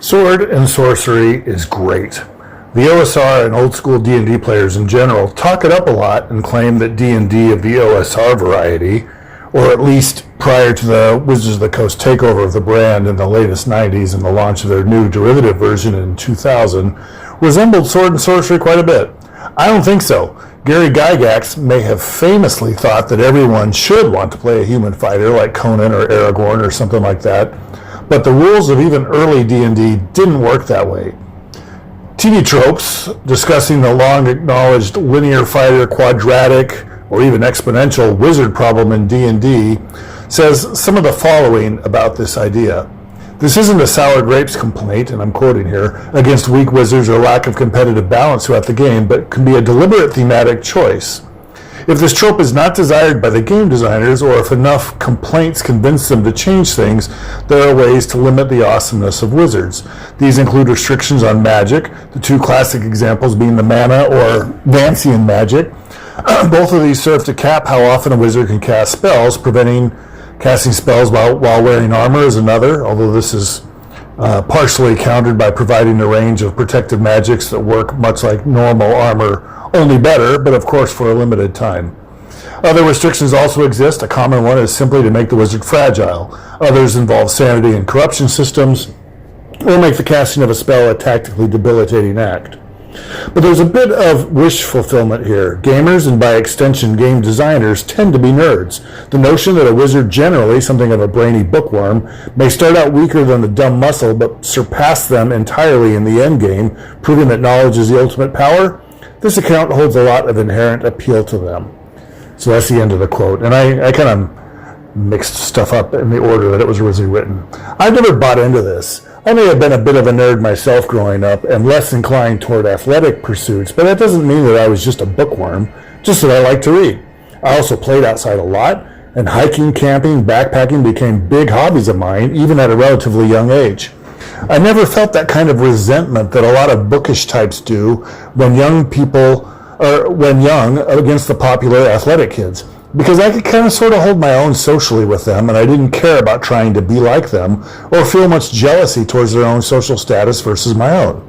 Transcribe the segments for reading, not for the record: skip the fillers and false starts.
Sword and sorcery is great. The OSR and old school D&D players in general talk it up a lot and claim that D&D of the OSR variety, or at least prior to the Wizards of the Coast takeover of the brand in the latest 90s and the launch of their new derivative version in 2000, resembled sword and sorcery quite a bit. I don't think so. Gary Gygax may have famously thought that everyone should want to play a human fighter like Conan or Aragorn or something like that, but the rules of even early D&D didn't work that way. TV tropes discussing the long-acknowledged linear fighter, quadratic, or even exponential wizard problem in D&D says some of the following about this idea. This isn't a sour grapes complaint, and I'm quoting here, against weak wizards or lack of competitive balance throughout the game, but can be a deliberate thematic choice. If this trope is not desired by the game designers, or if enough complaints convince them to change things, there are ways to limit the awesomeness of wizards. These include restrictions on magic, the two classic examples being the mana or Vancian magic. Both of these serve to cap how often a wizard can cast spells. Preventing casting spells while wearing armor is another, although this is partially countered by providing a range of protective magics that work much like normal armor, only better, but of course for a limited time. Other restrictions also exist. A common one is simply to make the wizard fragile. Others involve sanity and corruption systems, or make the casting of a spell a tactically debilitating act. But there's a bit of wish fulfillment here. Gamers, and by extension game designers, tend to be nerds. The notion that a wizard, generally something of a brainy bookworm, may start out weaker than the dumb muscle but surpass them entirely in the endgame, proving that knowledge is the ultimate power, this account holds a lot of inherent appeal to them. So that's the end of the quote. And I kind of mixed stuff up in the order that it was originally written. I've never bought into this. I may have been a bit of a nerd myself growing up and less inclined toward athletic pursuits, but that doesn't mean that I was just a bookworm, just that I like to read. I also played outside a lot, and hiking, camping, backpacking became big hobbies of mine, even at a relatively young age. I never felt that kind of resentment that a lot of bookish types do when young against the popular athletic kids, because I could kind of sort of hold my own socially with them, and I didn't care about trying to be like them or feel much jealousy towards their own social status versus my own.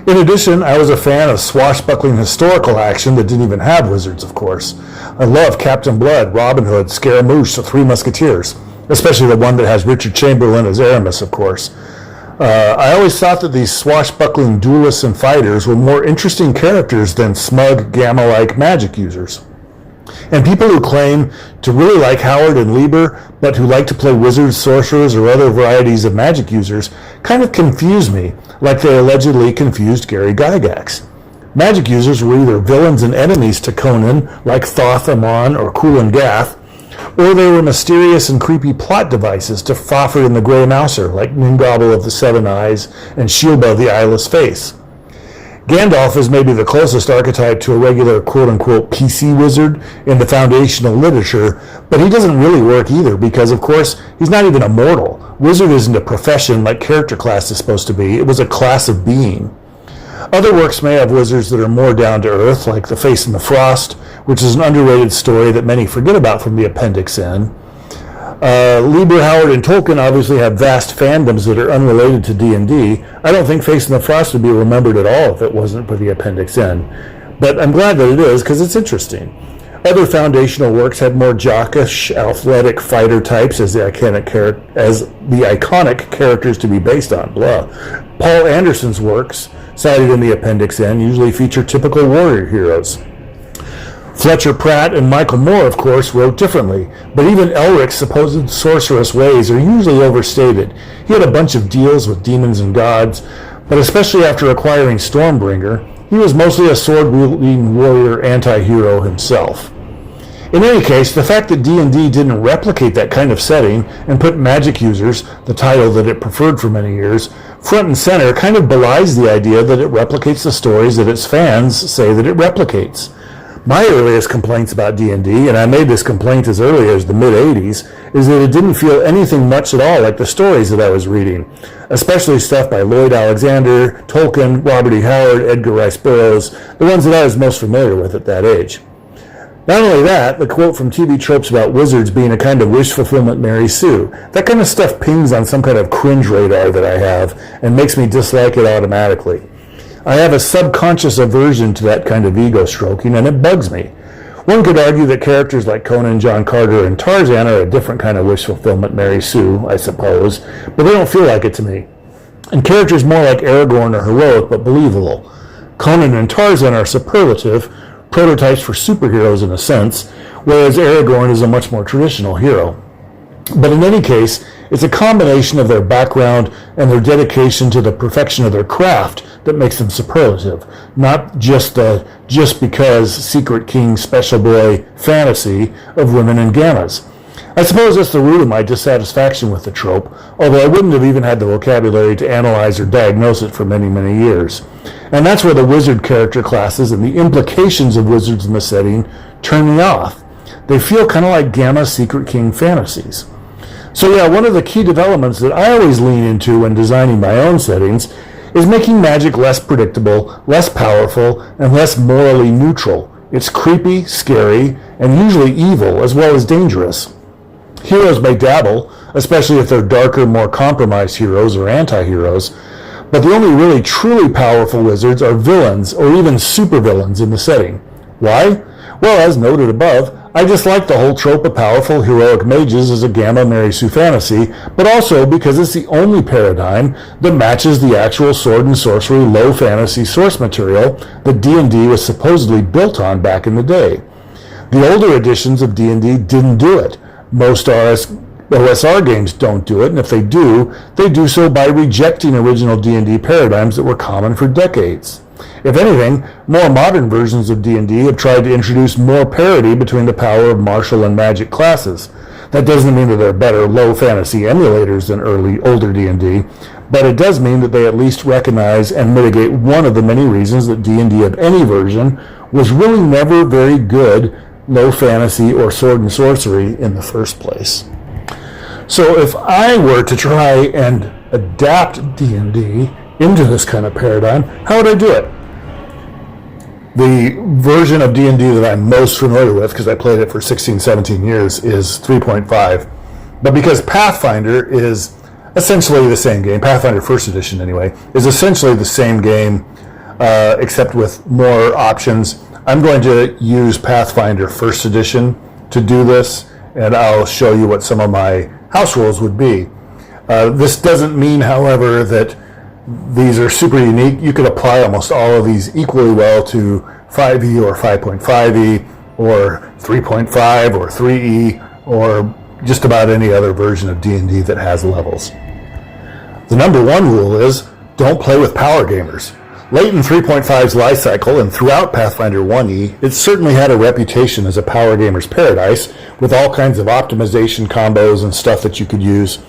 In addition, I was a fan of swashbuckling historical action that didn't even have wizards, of course. I love Captain Blood, Robin Hood, Scaramouche, the Three Musketeers, especially the one that has Richard Chamberlain as Aramis, of course. I always thought that these swashbuckling duelists and fighters were more interesting characters than smug, gamma-like magic users. And people who claim to really like Howard and Lieber, but who like to play wizards, sorcerers, or other varieties of magic users, kind of confuse me, like they allegedly confused Gary Gygax. Magic users were either villains and enemies to Conan, like Thoth Amon or Kulan Gath, or they were mysterious and creepy plot devices to Fafhrd and the Grey Mouser, like Ningobble of the Seven Eyes and Shilba the Eyeless Face. Gandalf is maybe the closest archetype to a regular quote-unquote PC wizard in the foundational literature, but he doesn't really work either because, of course, he's not even a mortal. Wizard isn't a profession like character class is supposed to be. It was a class of being. Other works may have wizards that are more down to earth, like The Face in the Frost, which is an underrated story that many forget about from the Appendix N. Lieber, Howard, and Tolkien obviously have vast fandoms that are unrelated to D&D. I don't think Face in the Frost would be remembered at all if it wasn't for the Appendix N. But I'm glad that it is, because it's interesting. Other foundational works had more jockish, athletic fighter types as the iconic characters to be based on. Blah. Paul Anderson's works, cited in the Appendix N, usually feature typical warrior heroes. Fletcher Pratt and Michael Moore, of course, wrote differently, but even Elric's supposed sorcerous ways are usually overstated. He had a bunch of deals with demons and gods, but especially after acquiring Stormbringer, he was mostly a sword-wielding warrior anti-hero himself. In any case, the fact that D&D didn't replicate that kind of setting and put magic users, the title that it preferred for many years, front and center kind of belies the idea that it replicates the stories that its fans say that it replicates. My earliest complaints about D&D, and I made this complaint as early as the mid-'80s, is that it didn't feel anything much at all like the stories that I was reading, especially stuff by Lloyd Alexander, Tolkien, Robert E. Howard, Edgar Rice Burroughs, the ones that I was most familiar with at that age. Not only that, the quote from TV tropes about wizards being a kind of wish fulfillment Mary Sue. That kind of stuff pings on some kind of cringe radar that I have and makes me dislike it automatically. I have a subconscious aversion to that kind of ego stroking, and it bugs me. One could argue that characters like Conan, John Carter, and Tarzan are a different kind of wish fulfillment Mary Sue, I suppose, but they don't feel like it to me. And characters more like Aragorn are heroic but believable. Conan and Tarzan are superlative, prototypes for superheroes in a sense, whereas Aragorn is a much more traditional hero. But in any case, it's a combination of their background and their dedication to the perfection of their craft that makes them superlative, not just because Secret King Special Boy fantasy of women and gammas. I suppose that's the root of my dissatisfaction with the trope, although I wouldn't have even had the vocabulary to analyze or diagnose it for many, many years. And that's where the wizard character classes and the implications of wizards in the setting turn me off. They feel kind of like Gamma Secret King fantasies. So yeah, one of the key developments that I always lean into when designing my own settings is making magic less predictable, less powerful, and less morally neutral. It's creepy, scary, and usually evil as well as dangerous. Heroes may dabble, especially if they're darker, more compromised heroes or anti-heroes, but the only really truly powerful wizards are villains or even supervillains in the setting. Why? Well, as noted above, I dislike the whole trope of powerful heroic mages as a Gamma Mary Sue fantasy, but also because it's the only paradigm that matches the actual sword and sorcery low fantasy source material that D&D was supposedly built on back in the day. The older editions of D&D didn't do it. Most OSR games don't do it, and if they do so by rejecting original D&D paradigms that were common for decades. If anything, more modern versions of D&D have tried to introduce more parity between the power of martial and magic classes. That doesn't mean that they're better low fantasy emulators than older D&D, but it does mean that they at least recognize and mitigate one of the many reasons that D&D of any version was really never very good low fantasy or sword and sorcery in the first place. So if I were to try and adapt D&D into this kind of paradigm, how would I do it? The version of D&D that I'm most familiar with, because I played it for 16, 17 years, is 3.5. But because Pathfinder is essentially the same game, Pathfinder First Edition anyway, is essentially the same game, except with more options, I'm going to use Pathfinder First Edition to do this, and I'll show you what some of my house rules would be. This doesn't mean, however, that these are super unique. You could apply almost all of these equally well to 5e or 5.5e or 3.5 or 3e or just about any other version of D&D that has levels. The number one rule is don't play with power gamers. Late in 3.5's life cycle and throughout Pathfinder 1e, it certainly had a reputation as a power gamer's paradise with all kinds of optimization combos and stuff that you could use.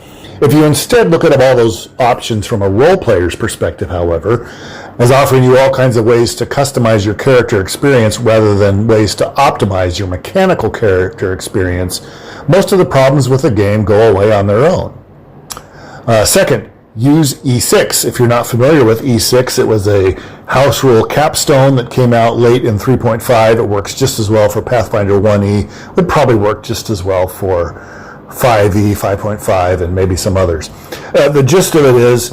If you instead look at all those options from a role player's perspective, however, as offering you all kinds of ways to customize your character experience rather than ways to optimize your mechanical character experience, most of the problems with the game go away on their own. Second, use E6. If you're not familiar with E6, it was a house rule capstone that came out late in 3.5. It works just as well for Pathfinder 1e. Would probably work just as well for 5e, 5.5, and maybe some others. The gist of it is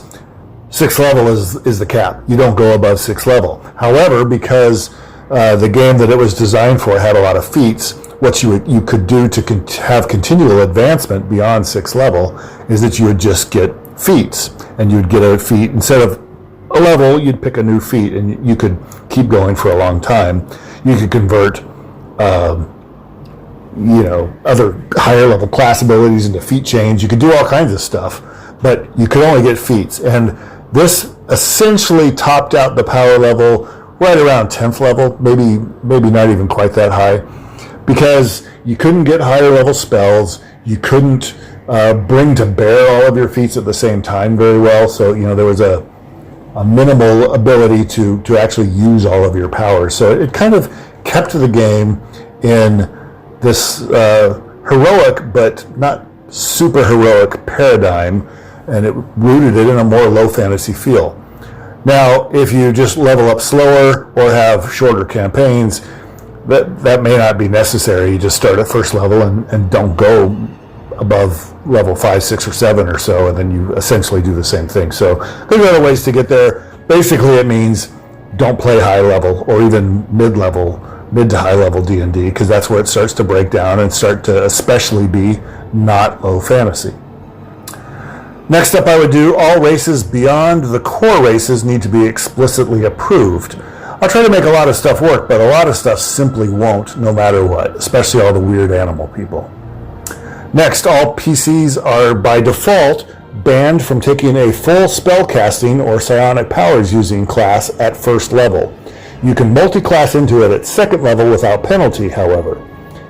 6th level is the cap. You don't go above 6th level. However, because the game that it was designed for had a lot of feats, what you could do to have continual advancement beyond 6th level is that you would just get feats, and you'd get a feat instead of a level, you'd pick a new feat, and you could keep going for a long time. You could convert other higher level class abilities into feat chains. You could do all kinds of stuff, but you could only get feats. And this essentially topped out the power level right around 10th level, maybe not even quite that high, because you couldn't get higher level spells. You couldn't bring to bear all of your feats at the same time very well. So, there was a minimal ability to actually use all of your powers. So it kind of kept the game in this heroic but not super heroic paradigm, and it rooted it in a more low fantasy feel. Now, if you just level up slower or have shorter campaigns, that may not be necessary. You just start at first level and don't go above level 5, 6, or 7 or so, and then you essentially do the same thing. So there's other ways to get there. Basically, it means don't play high level or even mid to high level D&D, because that's where it starts to break down and start to especially be not low fantasy. Next up, I would do all races beyond the core races need to be explicitly approved. I'll try to make a lot of stuff work, but a lot of stuff simply won't, no matter what, especially all the weird animal people. Next, all PCs are by default banned from taking a full spellcasting or psionic powers using class at first level. You can multi-class into it at second level without penalty, however.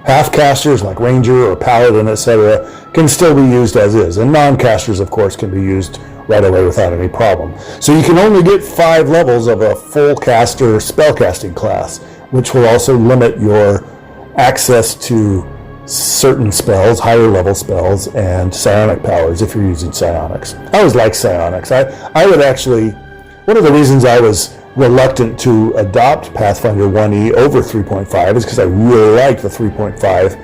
Half-casters like Ranger or Paladin, etc. can still be used as is, and non-casters, of course, can be used right away without any problem. So you can only get 5 levels of a full caster spellcasting class, which will also limit your access to certain spells, higher level spells, and psionic powers if you're using psionics. I always like psionics. I would actually, one of the reasons I was reluctant to adopt Pathfinder 1E over 3.5 is because I really liked the 3.5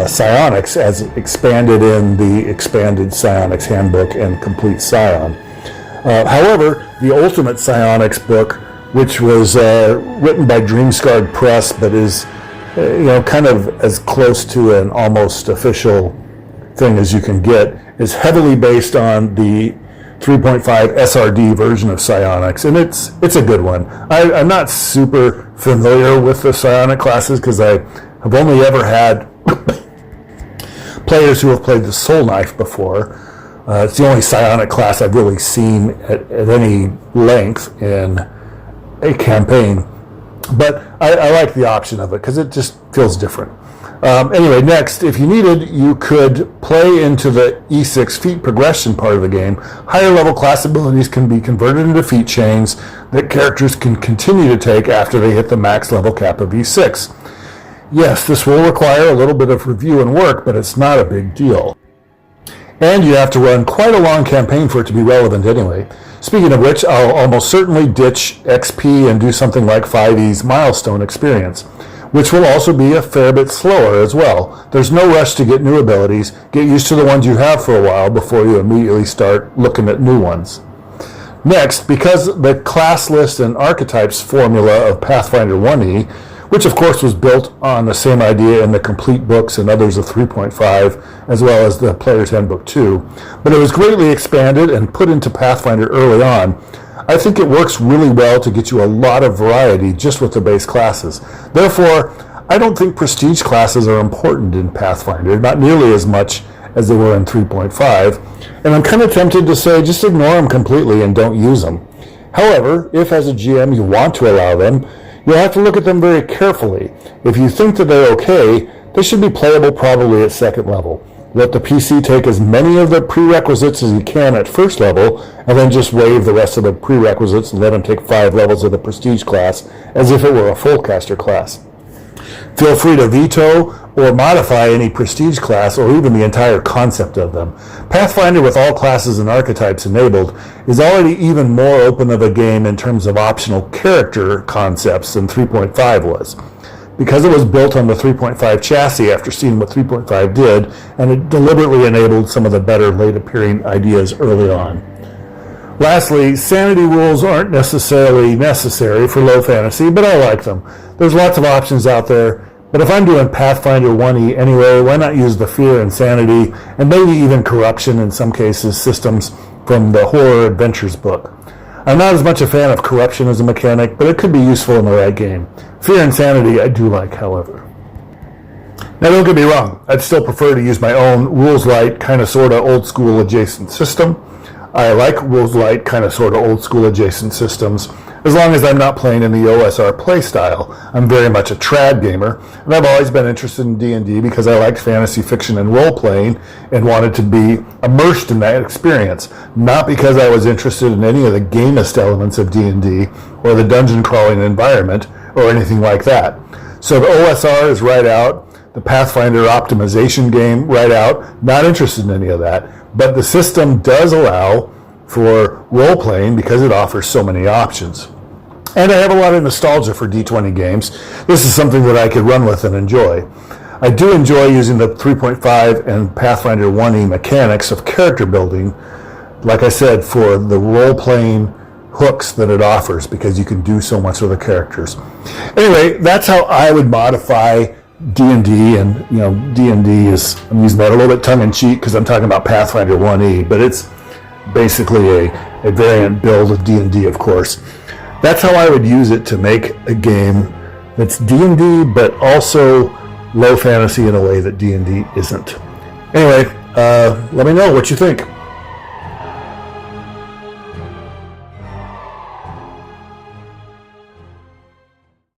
psionics as expanded in the expanded psionics handbook and complete Scion. However, the Ultimate Psionics book, which was written by Dreamscarred Press, but is kind of as close to an almost official thing as you can get, is heavily based on the 3.5 SRD version of psionics, and it's a good one. I'm not super familiar with the psionic classes because I have only ever had players who have played the Soul Knife before. It's the only psionic class I've really seen at any length in a campaign. But I like the option of it because it just feels different. Anyway, next, if you needed, you could play into the E6 feat progression part of the game. Higher level class abilities can be converted into feat chains that characters can continue to take after they hit the max level cap of E6. Yes, this will require a little bit of review and work, but it's not a big deal. And you have to run quite a long campaign for it to be relevant anyway. Speaking of which, I'll almost certainly ditch XP and do something like 5e's Milestone experience, which will also be a fair bit slower as well. There's no rush to get new abilities. Get used to the ones you have for a while before you immediately start looking at new ones. Next, because the class list and archetypes formula of Pathfinder 1E, which of course was built on the same idea in the complete books and others of 3.5, as well as the Player's Handbook 2, but it was greatly expanded and put into Pathfinder early on, I think it works really well to get you a lot of variety just with the base classes. Therefore, I don't think prestige classes are important in Pathfinder, not nearly as much as they were in 3.5, and I'm kind of tempted to say just ignore them completely and don't use them. However, if as a GM you want to allow them, you'll have to look at them very carefully. If you think that they're okay, they should be playable probably at second level. Let the PC take as many of the prerequisites as he can at first level, and then just waive the rest of the prerequisites and let him take 5 levels of the prestige class as if it were a full caster class. Feel free to veto or modify any prestige class or even the entire concept of them. Pathfinder, with all classes and archetypes enabled, is already even more open of a game in terms of optional character concepts than 3.5 was. Because it was built on the 3.5 chassis after seeing what 3.5 did, and it deliberately enabled some of the better late appearing ideas early on. Lastly, sanity rules aren't necessarily necessary for low fantasy, but I like them. There's lots of options out there, but if I'm doing Pathfinder 1E anyway, why not use the fear and sanity, and maybe even corruption in some cases, systems from the Horror Adventures book. I'm not as much a fan of corruption as a mechanic, but it could be useful in the right game. Fear and sanity I do like, however. Now don't get me wrong, I'd still prefer to use my own rules light, kind of sort of old school adjacent system. I like rules light, kind of sort of old school adjacent systems, as long as I'm not playing in the OSR playstyle. I'm very much a trad gamer, and I've always been interested in D&D because I liked fantasy fiction and role-playing and wanted to be immersed in that experience, not because I was interested in any of the gamist elements of D&D or the dungeon crawling environment or anything like that. So the OSR is right out, the Pathfinder optimization game right out, not interested in any of that, but the system does allow for role-playing because it offers so many options. And I have a lot of nostalgia for D20 games. This is something that I could run with and enjoy. I do enjoy using the 3.5 and Pathfinder 1E mechanics of character building, like I said, for the role-playing hooks that it offers, because you can do so much with the characters. Anyway, that's how I would modify D&D, and D&D is, I'm using that a little bit tongue-in-cheek because I'm talking about Pathfinder 1E, but it's basically a variant build of D&D, of course. That's how I would use it to make a game that's D&D, but also low fantasy in a way that D&D isn't. Anyway, let me know what you think.